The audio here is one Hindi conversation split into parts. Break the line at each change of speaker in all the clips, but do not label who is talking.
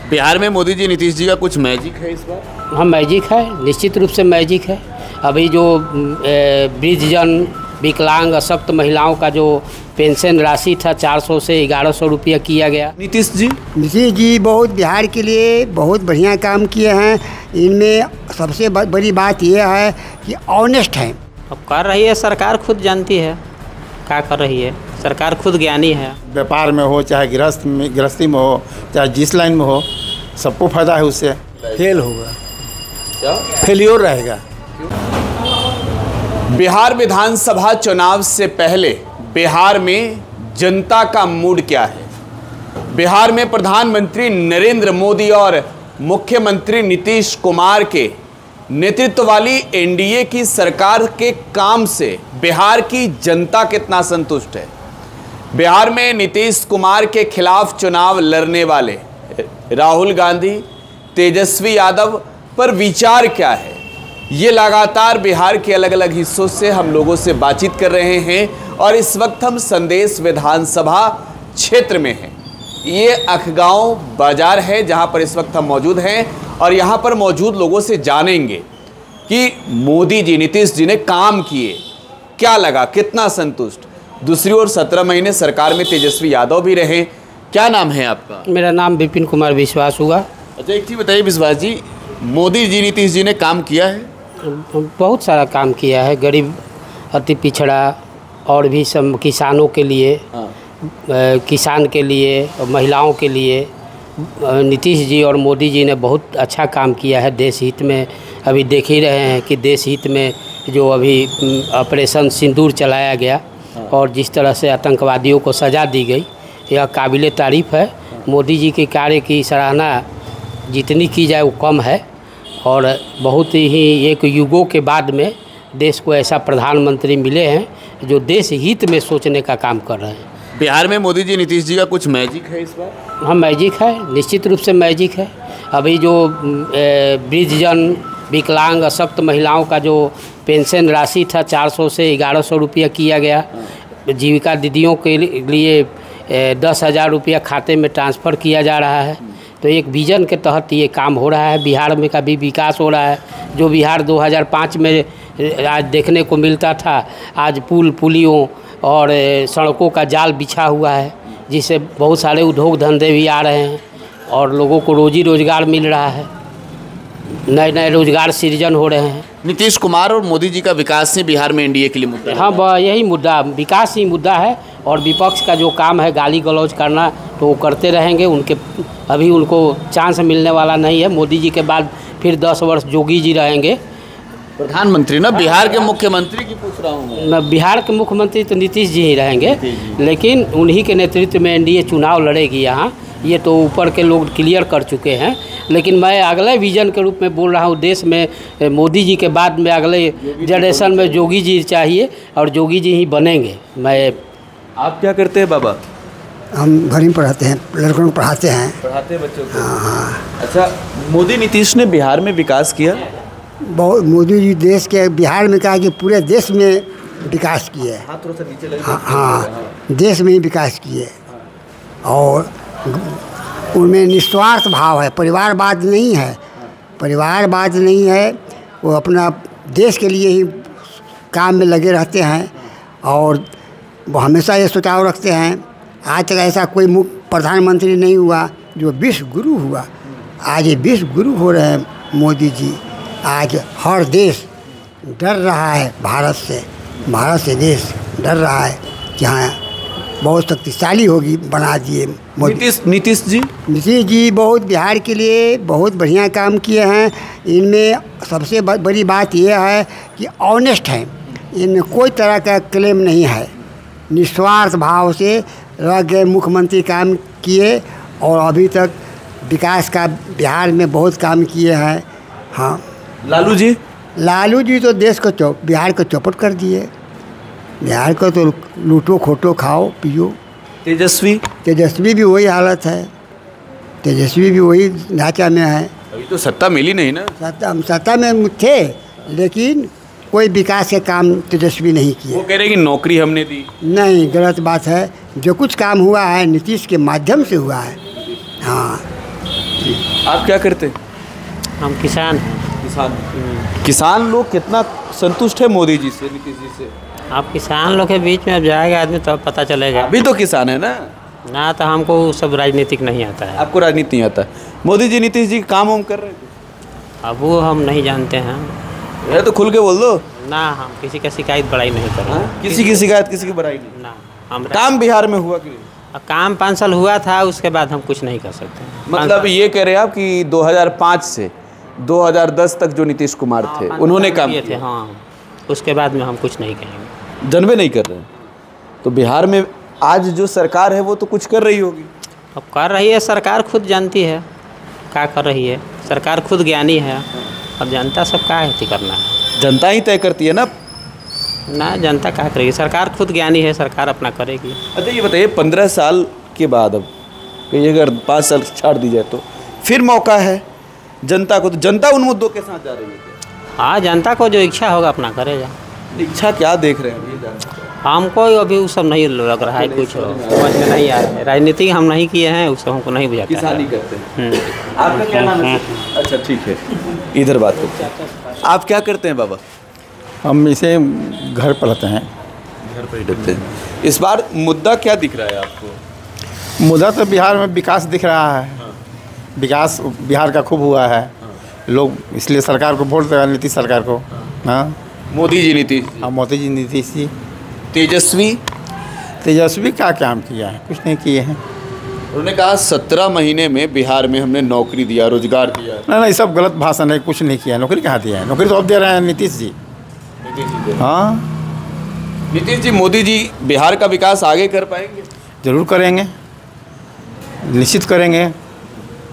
बिहार में मोदी जी नीतीश जी का कुछ मैजिक है इस बार?
हाँ, मैजिक है, निश्चित रूप से मैजिक है। अभी जो वृद्धजन, विकलांग, अशक्त महिलाओं का जो पेंशन राशि था 400 से 1100 रुपया किया गया।
नीतीश जी
बहुत बिहार के लिए बहुत बढ़िया काम किए हैं। इनमें सबसे बड़ी बात यह है कि ऑनेस्ट हैं।
अब कर रही है सरकार, खुद जानती है क्या कर रही है सरकार, खुद ज्ञानी है।
व्यापार में हो, चाहे गृहस्थी में हो, चाहे जिस लाइन में हो, सबको फायदा है उससे। फेल होगा,
क्या
फेलियर रहेगा।
बिहार विधानसभा चुनाव से पहले बिहार में जनता का मूड क्या है? बिहार में प्रधानमंत्री नरेंद्र मोदी और मुख्यमंत्री नीतीश कुमार के नेतृत्व वाली एनडीए की सरकार के काम से बिहार की जनता कितना संतुष्ट है? बिहार में नीतीश कुमार के खिलाफ चुनाव लड़ने वाले राहुल गांधी, तेजस्वी यादव पर विचार क्या है? ये लगातार बिहार के अलग अलग हिस्सों से हम लोगों से बातचीत कर रहे हैं और इस वक्त हम संदेश विधानसभा क्षेत्र में हैं। ये अखगांव बाजार है जहां पर इस वक्त हम मौजूद हैं और यहां पर मौजूद लोगों से जानेंगे कि मोदी जी, नीतीश जी ने काम किए, क्या लगा, कितना संतुष्ट। दूसरी ओर 17 महीने सरकार में तेजस्वी यादव भी रहे। क्या नाम है आपका?
मेरा नाम विपिन कुमार विश्वास हुआ।
अच्छा, एक चीज़ बताइए विश्वास जी, मोदी जी, नीतीश जी ने काम किया है?
बहुत सारा काम किया है, गरीब, अति पिछड़ा और भी सब किसानों के लिए, किसान के लिए और महिलाओं के लिए नीतीश जी और मोदी जी ने बहुत अच्छा काम किया है देश हित में। अभी देख ही रहे हैं कि देश हित में जो अभी ऑपरेशन सिंदूर चलाया गया और जिस तरह से आतंकवादियों को सज़ा दी गई, यह काबिल तारीफ़ है। मोदी जी के कार्य की सराहना जितनी की जाए वो कम है और बहुत ही एक युगों के बाद में देश को ऐसा प्रधानमंत्री मिले हैं जो देश हित में सोचने का काम कर रहे हैं।
बिहार में मोदी जी, नीतीश जी का कुछ मैजिक है इस बार?
हाँ, मैजिक है, निश्चित रूप से मैजिक है। अभी जो वृद्धजन, विकलांग, अशक्त महिलाओं का जो पेंशन राशि था 400 से 1100 रुपया किया गया। जीविका दीदियों के लिए 10,000 रुपया खाते में ट्रांसफ़र किया जा रहा है। तो एक विजन के तहत ये काम हो रहा है। बिहार में का भी विकास हो रहा है। जो बिहार 2005 में आज देखने को मिलता था, आज पुल, पुलियों और सड़कों का जाल बिछा हुआ है, जिससे बहुत सारे उद्योग धंधे भी आ रहे हैं और लोगों को रोजी रोजगार मिल रहा है, नए नए रोजगार सृजन हो रहे हैं।
नीतीश कुमार और मोदी जी का विकास ही बिहार में एनडीए के लिए मुद्दा है।
हाँ, यही मुद्दा, विकास ही मुद्दा है। और विपक्ष का जो काम है गाली गलौज करना, तो वो करते रहेंगे। अभी उनको चांस मिलने वाला नहीं है। मोदी जी के बाद फिर 10 वर्ष जोगी जी रहेंगे
प्रधानमंत्री ना। बिहार के मुख्यमंत्री की पूछ रहा हूँ
मैं। बिहार के मुख्यमंत्री तो नीतीश जी ही रहेंगे, लेकिन उन्हीं के नेतृत्व में एनडीए चुनाव लड़ेगी यहाँ। ये तो ऊपर के लोग क्लियर कर चुके हैं, लेकिन मैं अगले विजन के रूप में बोल रहा हूँ। देश में मोदी जी के बाद में अगले जनरेशन में जोगी जी चाहिए और जोगी जी ही बनेंगे।
आप क्या करते हैं बाबा?
हम घर में पढ़ाते हैं, लड़कों को पढ़ाते हैं
बच्चों को। हाँ। अच्छा, मोदी नीतीश ने बिहार में विकास किया
बहुत। मोदी जी देश के, बिहार में कहा कि पूरे देश में विकास किए। हाँ, देश में ही विकास किए और उनमें निस्वार्थ भाव है, परिवारवाद नहीं है। परिवारवाद नहीं है, वो अपना देश के लिए ही काम में लगे रहते हैं और वो हमेशा ये सुझाव रखते हैं। आज तक ऐसा कोई प्रधानमंत्री नहीं हुआ जो विश्व गुरु हुआ। आज ये विश्व गुरु हो रहे हैं मोदी जी। आज हर देश डर रहा है भारत से देश डर रहा है कि हाँ बहुत शक्तिशाली होगी, बना दिए मोदी।
नीतीश
जी बहुत बिहार के लिए बहुत बढ़िया काम किए हैं। इनमें सबसे बड़ी बात यह है कि ऑनेस्ट हैं। इनमें कोई तरह का क्लेम नहीं है, निस्वार्थ भाव से रह गए। मुख्यमंत्री काम किए और अभी तक विकास का बिहार में बहुत काम किए हैं। हाँ, लालू जी तो देश को बिहार को चौपट कर दिए। बिहार को तो लूटो खोटो खाओ पियो। तेजस्वी भी वही हालत है। तेजस्वी भी वही ढांचा में है।
अभी तो सत्ता मिली नहीं ना।
सत्ता में थे, लेकिन कोई विकास के काम तेजस्वी नहीं किए।
वो कह रहे कि नौकरी हमने दी।
नहीं, गलत बात है। जो कुछ काम हुआ है नीतीश के माध्यम से हुआ है। हाँ।
आप क्या करते हैं?
हम किसान हैं।
किसान लोग कितना संतुष्ट है मोदी जी से, नीतीश जी से?
आप किसान लोग के बीच में अब जाएगा आदमी तो पता चलेगा।
अभी तो किसान है ना
तो हमको सब राजनीतिक नहीं आता है।
आपको राजनीति नहीं आता? मोदी जी नीतीश जी काम वाम कर रहे थे?
अब वो हम नहीं जानते हैं
ये तो खुल के बोल दो
ना। हम किसी का शिकायत बड़ाई नहीं कर रहे।
किसी की शिकायत, किसी की बुराई नहीं।
ना हम
काम बिहार में हुआ कि
काम 5 साल हुआ था, उसके बाद हम कुछ नहीं कर सकते।
मतलब ये कह रहे हैं आप कि 2005 से 2010 तक जो नीतीश कुमार थे उन्होंने काम
किए थे। हाँ, उसके बाद में हम कुछ नहीं कहेंगे।
जनवे नहीं कर रहे हैं। तो बिहार में आज जो सरकार है वो तो कुछ कर रही होगी।
अब कर रही है सरकार, खुद जानती है क्या कर रही है। सरकार खुद ज्ञानी है। अब जनता सब क्या है करना है,
जनता ही तय करती है ना।
जनता क्या करेगी, सरकार खुद ज्ञानी है, सरकार अपना करेगी।
अच्छा ये बताइए 15 साल के बाद अब कहीं अगर 5 साल छाड़ दी जाए तो फिर मौका है जनता को, तो जनता उन मुद्दों के साथ जा रही है क्या?
हाँ, जनता को जो इच्छा होगा अपना करेगा।
इच्छा क्या देख रहे हैं ये जानना चाहते हैं।
हमको अभी वो सब नहीं लग रहा है, कुछ समझ में नहीं आ रहा है। राजनीति हम नहीं किए हैं, उस सब हमको नहीं बुझाता है।
किसानी करते हैं। आपका क्या नाम है? अच्छा ठीक है, इधर बात करते हैं। आप क्या करते हैं बाबा?
हम इसे घर पर रहते हैं।
घर पर ही रहते हैं। इस बार मुद्दा क्या दिख रहा है आपको?
मुद्दा तो बिहार में विकास दिख रहा है। विकास बिहार का खूब हुआ है। लोग इसलिए सरकार को वोट देगा, नीतीश सरकार को। हाँ,
मोदी जी नीतीश जी।
हाँ, मोदी जी नीतीश जी।
तेजस्वी
क्या काम किया है? कुछ नहीं किए हैं।
उन्होंने कहा 17 महीने में बिहार में हमने नौकरी दिया, रोजगार दिया।
नहीं, ये सब गलत भाषण है। कुछ नहीं किया। नौकरी कहाँ दिया है? नौकरी तो अब दे रहे हैं नीतीश जी। हाँ,
नीतीश जी, मोदी जी बिहार का विकास आगे कर पाएंगे?
जरूर करेंगे, निश्चित करेंगे।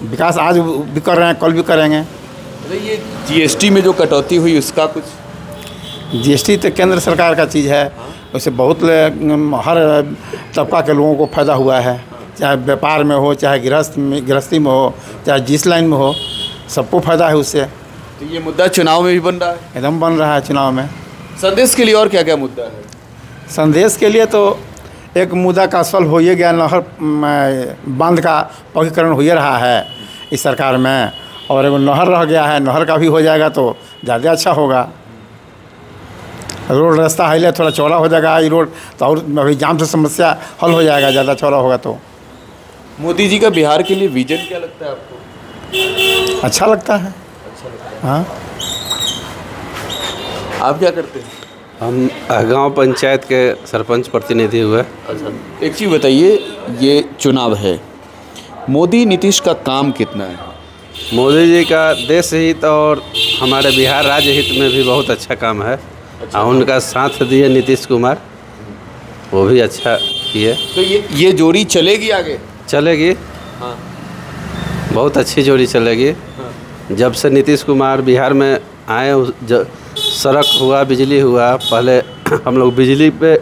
विकास आज भी कर रहे हैं, कल भी करेंगे।
अरे ये जीएसटी में जो कटौती हुई उसका कुछ?
जीएसटी तो केंद्र सरकार का चीज़ है। उससे बहुत हर तबका के लोगों को फ़ायदा हुआ है। चाहे व्यापार में हो, चाहे गृहस्थी में हो, चाहे जिस लाइन में हो, सबको फ़ायदा है उससे।
तो ये मुद्दा चुनाव में भी बन रहा है?
एकदम बन रहा है चुनाव में।
संदेश के लिए और क्या क्या मुद्दा है?
संदेश के लिए तो एक मुद्दा का सॉल्व हो ही गया। नहर बांध का पक्कीकरण हो ही रहा है इस सरकार में। और एगो नहर रह गया है, नहर का भी हो जाएगा तो ज़्यादा अच्छा होगा। रोड रास्ता हाईले थोड़ा चौड़ा हो जाएगा ये रोड, तो और अभी जाम से समस्या हल हो जाएगा, ज़्यादा चौड़ा होगा तो।
मोदी जी का बिहार के लिए विजन क्या लगता है आपको?
अच्छा लगता है। हाँ,
आप क्या करते हैं?
हम गांव पंचायत के सरपंच प्रतिनिधि हुए।
अच्छा, एक चीज़ बताइए, ये चुनाव है, मोदी नीतीश का काम कितना है?
मोदी जी का देश हित और हमारे बिहार राज्य हित में भी बहुत अच्छा काम है। उनका साथ दिए नीतीश कुमार, वो भी अच्छा किए।
तो ये जोड़ी चलेगी आगे?
चलेगी।
हाँ,
बहुत अच्छी जोड़ी चलेगी।
हाँ।
जब से नीतीश कुमार बिहार में आए, सड़क हुआ, बिजली हुआ। पहले हम लोग बिजली पे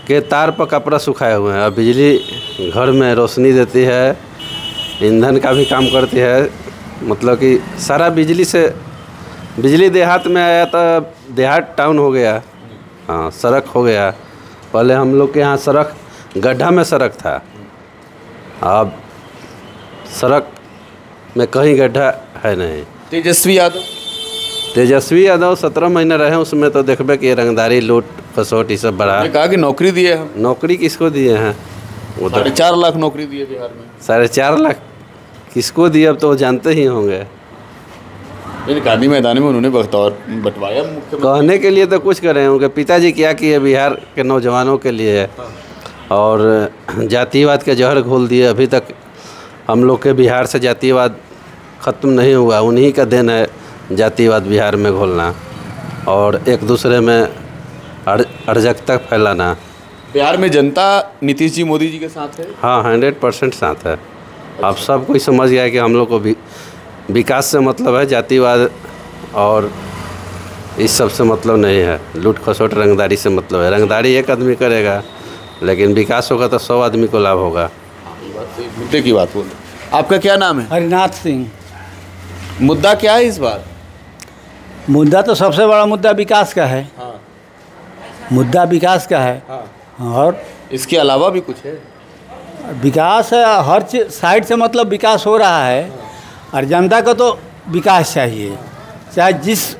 के तार पर कपड़ा सुखाए हुए हैं। अब बिजली घर में रोशनी देती है, ईंधन का भी काम करती है। मतलब कि सारा बिजली से, बिजली देहात में आया तो देहात टाउन हो गया। हाँ, सड़क हो गया। पहले हम लोग के यहाँ सड़क गड्ढा में सड़क था, अब सड़क में कहीं गड्ढा है नहीं।
तेजस्वी यादव 17 महीने रहे, उसमें तो देखबे कि रंगदारी, लूट खसोट ये सब बढ़ा। कहा कि नौकरी दिए हम।
नौकरी किसको दिए हैं? वो तो
4.5 लाख नौकरी दिए बिहार में।
4.5 लाख किसको दिए अब तो वो जानते ही होंगे।
गांधी मैदान में उन्होंने बंटवाया मुख्यमंत्री।
कहने के लिए तो कुछ करें, उनके पिताजी क्या किए बिहार के नौजवानों के लिए, और जातिवाद के जहर घोल दिए। अभी तक हम लोग के बिहार से जातिवाद ख़त्म नहीं हुआ। उन्हीं का देन है जातिवाद बिहार में घोलना और एक दूसरे में अराजकता फैलाना।
बिहार में जनता नीतीश जी, मोदी जी के साथ है?
हाँ, 100% साथ है। अब सब कोई समझ गया कि हम लोग को भी विकास से मतलब है, जातिवाद और इस सब से मतलब नहीं है। लूट खसोट रंगदारी से मतलब है। रंगदारी एक आदमी करेगा, लेकिन विकास होगा तो 100 आदमी को लाभ होगा।
मुद्दे की बात बोल। आपका क्या नाम है?
हरिनाथ सिंह।
मुद्दा क्या है इस बार?
मुद्दा तो सबसे बड़ा मुद्दा विकास का है।
हाँ।
मुद्दा विकास का है।
हाँ।
और
इसके अलावा भी कुछ है?
विकास है, हर साइड से मतलब विकास हो रहा है। और जनता को तो विकास चाहिए, चाहे जिस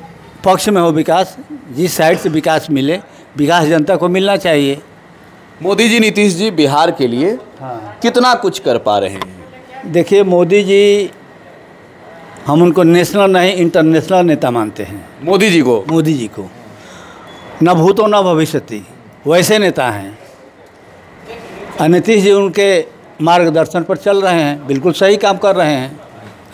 पक्ष में हो विकास, जिस साइड से विकास मिले, विकास जनता को मिलना चाहिए।
मोदी जी, नीतीश जी बिहार के लिए कितना कुछ कर पा रहे हैं?
देखिए, मोदी जी, हम उनको नेशनल नहीं इंटरनेशनल नेता मानते हैं।
मोदी जी को
न भूतो न भविष्यति, वैसे नेता हैं। और नीतीश जी उनके मार्गदर्शन पर चल रहे हैं, बिल्कुल सही काम कर रहे हैं।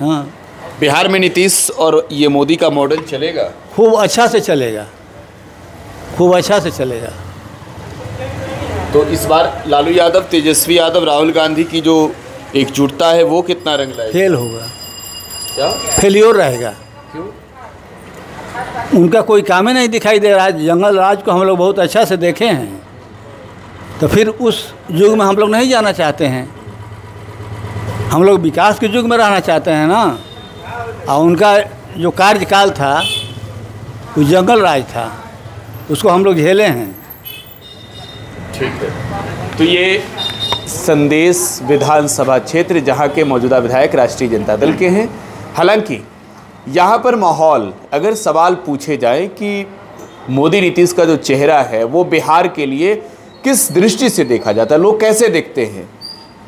हाँ,
बिहार में नीतीश और ये मोदी का मॉडल चलेगा?
खूब अच्छा से चलेगा, खूब अच्छा से चलेगा।
तो इस बार लालू यादव, तेजस्वी यादव, राहुल गांधी की जो एकजुटता है वो कितना रंग लाएगी?
फेल होगा,
क्या
फेलियोर रहेगा।
क्यों?
उनका कोई काम ही नहीं दिखाई दे रहा है। जंगल राज को हम लोग बहुत अच्छा से देखे हैं, तो फिर उस युग में हम लोग नहीं जाना चाहते हैं। हम लोग विकास के युग में रहना चाहते हैं ना। और उनका जो कार्यकाल था वो जंगल राज था, उसको हम लोग झेले हैं।
ठीक है। तो ये संदेश विधानसभा क्षेत्र जहां के मौजूदा विधायक राष्ट्रीय जनता दल के हैं। हालांकि यहाँ पर माहौल, अगर सवाल पूछे जाए कि मोदी नीतीश का जो चेहरा है वो बिहार के लिए किस दृष्टि से देखा जाता है, लोग कैसे देखते हैं,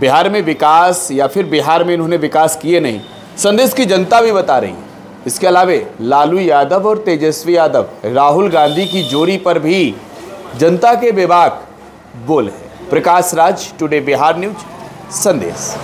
बिहार में विकास या फिर बिहार में इन्होंने विकास किए नहीं, संदेश की जनता भी बता रही है। इसके अलावे लालू यादव और तेजस्वी यादव, राहुल गांधी की जोड़ी पर भी जनता के बेबाक बोल है। प्रकाश राज, टुडे बिहार न्यूज, संदेश।